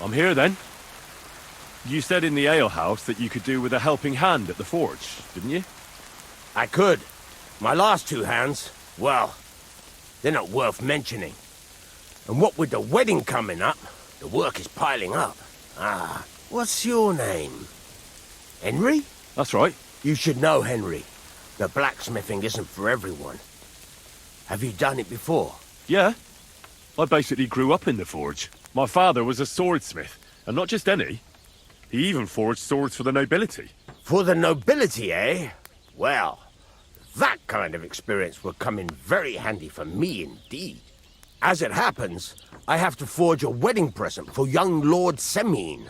I'm here then. You said in the alehouse that you could do with a helping hand at the forge, didn't you? I could. My last two hands, well, they're not worth mentioning. And what with the wedding coming up, the work is piling up. Ah, what's your name? Henry? That's right. You should know, Henry. The blacksmithing isn't for everyone. Have you done it before? Yeah. I basically grew up in the forge. My father was a swordsmith, and not just any. He even forged swords for the nobility. For the nobility, eh? Well, that kind of experience will come in very handy for me indeed. As it happens, I have to forge a wedding present for young Lord Semine.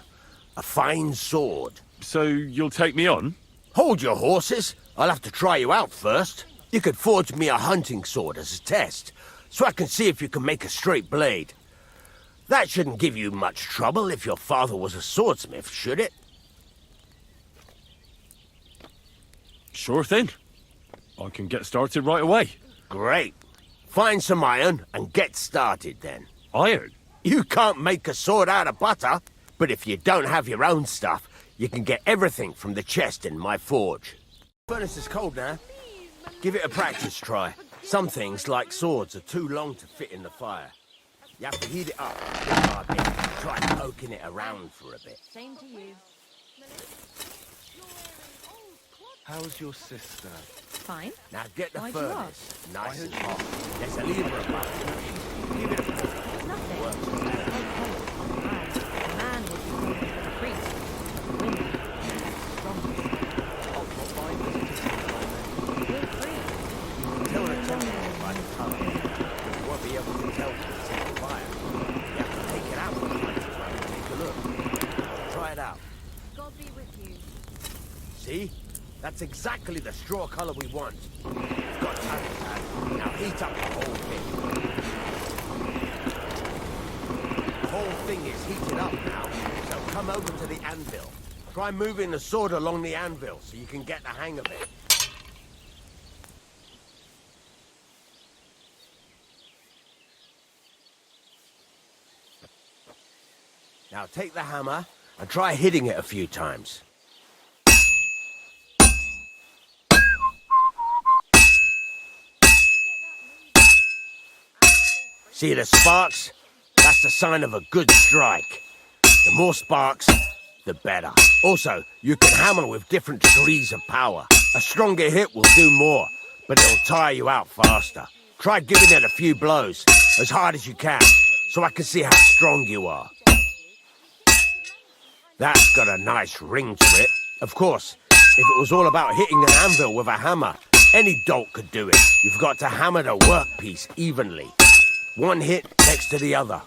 A fine sword. So you'll take me on? Hold your horses. I'll have to try you out first. You could forge me a hunting sword as a test, so I can see if you can make a straight blade. That shouldn't give you much trouble if your father was a swordsmith, should it? Sure thing. I can get started right away. Great. Find some iron and get started then. Iron? You can't make a sword out of butter, but if you don't have your own stuff, you can get everything from the chest in my forge. The furnace is cold now. Give it a practice try. Some things, like swords, are too long to fit in the fire. You have to heat it up a bit. Try poking it around for a bit. Same to you. How's your sister? Fine. Now get the Why'd you furnace nice and hot. There's a lever above it. Give it a pull. There's nothing. Works better. A man would be called a priest. Women, strong. Feel free. Tell the temperature by the colour. You won't be able to tell from the second fire. You have to take it out from time to time and take a look. Try it out. God be with you. See? That's exactly the straw colour we want. It's got time. Now heat up the whole thing. The whole thing is heated up now, so come over to the anvil. Try moving the sword along the anvil so you can get the hang of it. Now take the hammer and try hitting it a few times. See the sparks? That's the sign of a good strike. The more sparks, the better. Also, you can hammer with different degrees of power. A stronger hit will do more, but it'll tire you out faster. Try giving it a few blows, as hard as you can, so I can see how strong you are. That's got a nice ring to it. Of course, if it was all about hitting an anvil with a hammer, any dolt could do it. You've got to hammer the workpiece evenly. One hit next to the other.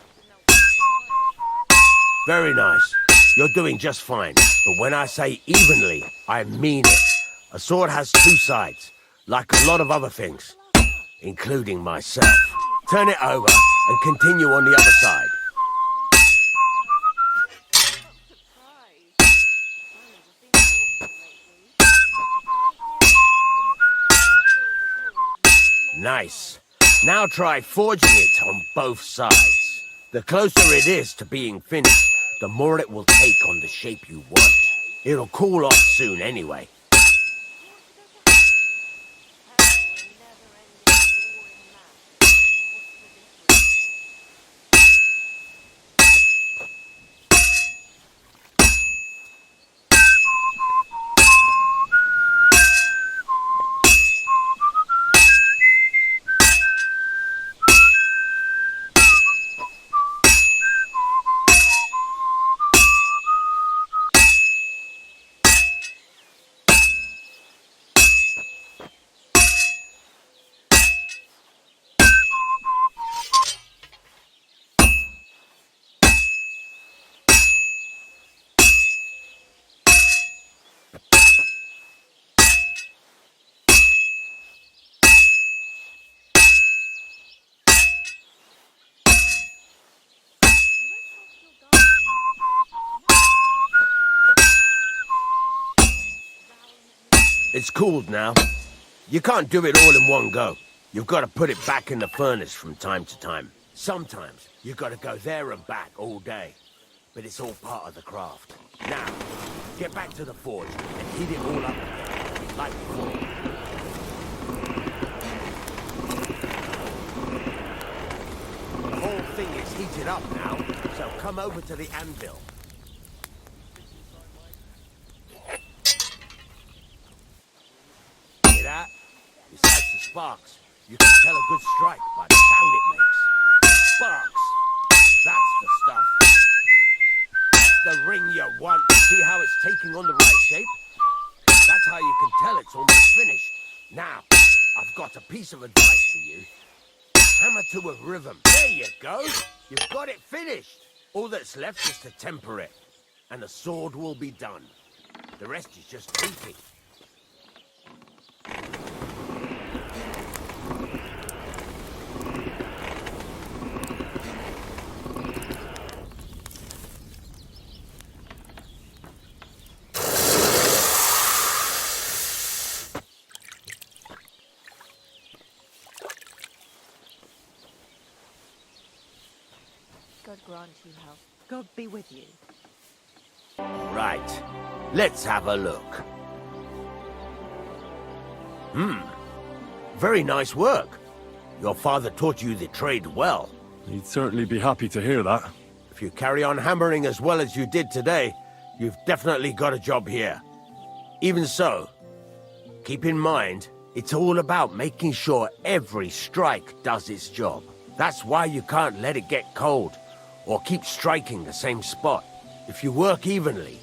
Very nice. You're doing just fine. But when I say evenly, I mean it. A sword has two sides, like a lot of other things, including myself. Turn it over and continue on the other side. Nice. Now try forging it on both sides. The closer it is to being finished, the more it will take on the shape you want. It'll cool off soon anyway. It's cooled now. You can't do it all in one go. You've got to put it back in the furnace from time to time. Sometimes you've got to go there and back all day. but it's all part of the craft. Now, get back to the forge and heat it all up again, like before. The whole thing is heated up now, so come over to the anvil. Hear that? Besides the sparks, you can tell a good strike by the sound it makes. Sparks! That's the stuff. The ring you want. See how it's taking on the right shape? That's how you can tell it's almost finished. Now, I've got a piece of advice for you. Hammer to a rhythm. There you go. You've got it finished. All that's left is to temper it. And the sword will be done. The rest is just tweaking. God grant you health. God be with you. Right. Let's have a look. Very nice work. Your father taught you the trade well. He'd certainly be happy to hear that. If you carry on hammering as well as you did today, you've definitely got a job here. Even so, keep in mind, it's all about making sure every strike does its job. That's why you can't let it get cold, or keep striking the same spot. If you work evenly,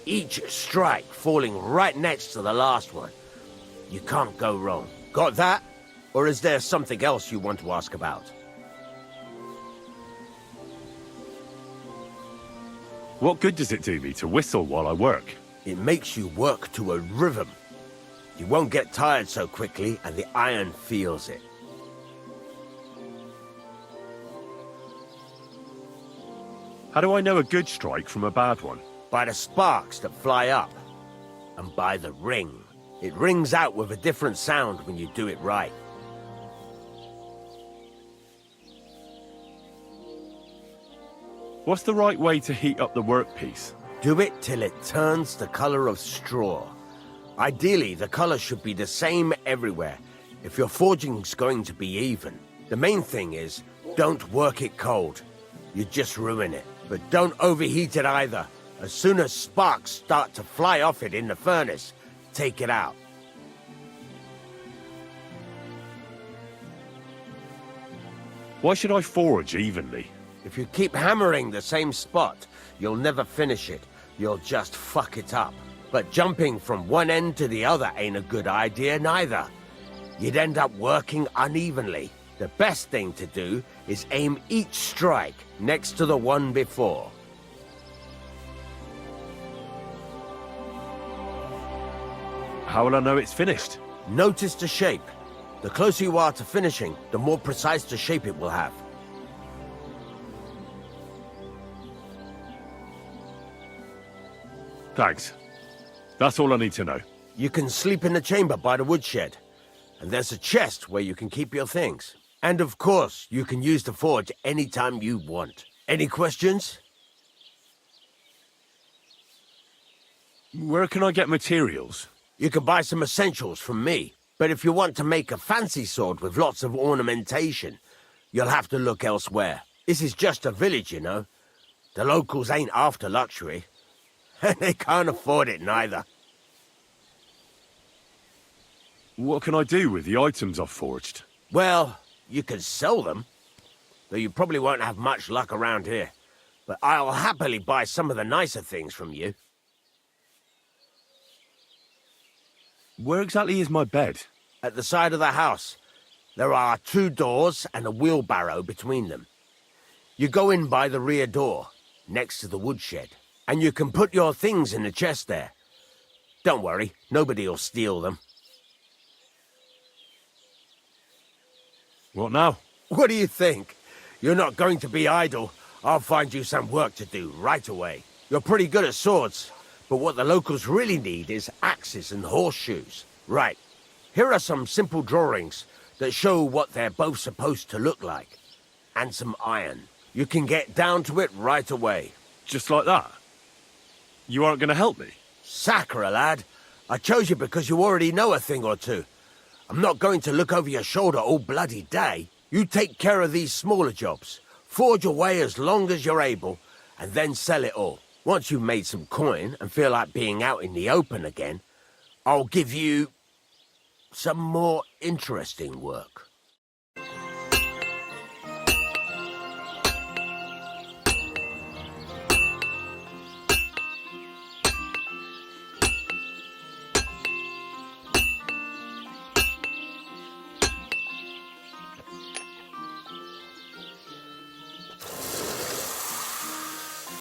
each strike falling right next to the last one, you can't go wrong. Got that? Or is there something else you want to ask about? What good does it do me to whistle while I work? It makes you work to a rhythm. You won't get tired so quickly, and the iron feels it. How do I know a good strike from a bad one? By the sparks that fly up, and by the ring. It rings out with a different sound when you do it right. What's the right way to heat up the workpiece? Do it till it turns the color of straw. Ideally, the color should be the same everywhere, if your forging's going to be even. The main thing is, don't work it cold. You just ruin it. But don't overheat it either. As soon as sparks start to fly off it in the furnace, take it out. Why should I forge evenly? If you keep hammering the same spot, you'll never finish it. You'll just fuck it up. But jumping from one end to the other ain't a good idea neither. You'd end up working unevenly. The best thing to do is aim each strike next to the one before. How will I know it's finished? Notice the shape. The closer you are to finishing, the more precise the shape it will have. Thanks. That's all I need to know. You can sleep in the chamber by the woodshed. And there's a chest where you can keep your things. And of course, you can use the forge anytime you want. Any questions? Where can I get materials? You can buy some essentials from me. But if you want to make a fancy sword with lots of ornamentation, you'll have to look elsewhere. This is just a village, you know. The locals ain't after luxury. And they can't afford it neither. What can I do with the items I've forged? Well, you can sell them. Though you probably won't have much luck around here. But I'll happily buy some of the nicer things from you. Where exactly is my bed? At the side of the house. There are 2 doors and a wheelbarrow between them. You go in by the rear door, next to the woodshed. And you can put your things in the chest there. Don't worry, nobody'll steal them. What now? What do you think? You're not going to be idle. I'll find you some work to do right away. You're pretty good at swords, but what the locals really need is axes and horseshoes. Right, here are some simple drawings that show what they're both supposed to look like. And some iron. You can get down to it right away. Just like that? You aren't going to help me? Sacre, lad. I chose you because you already know a thing or two. I'm not going to look over your shoulder all bloody day. You take care of these smaller jobs. Forge away as long as you're able, and then sell it all. Once you've made some coin and feel like being out in the open again, I'll give you some more interesting work.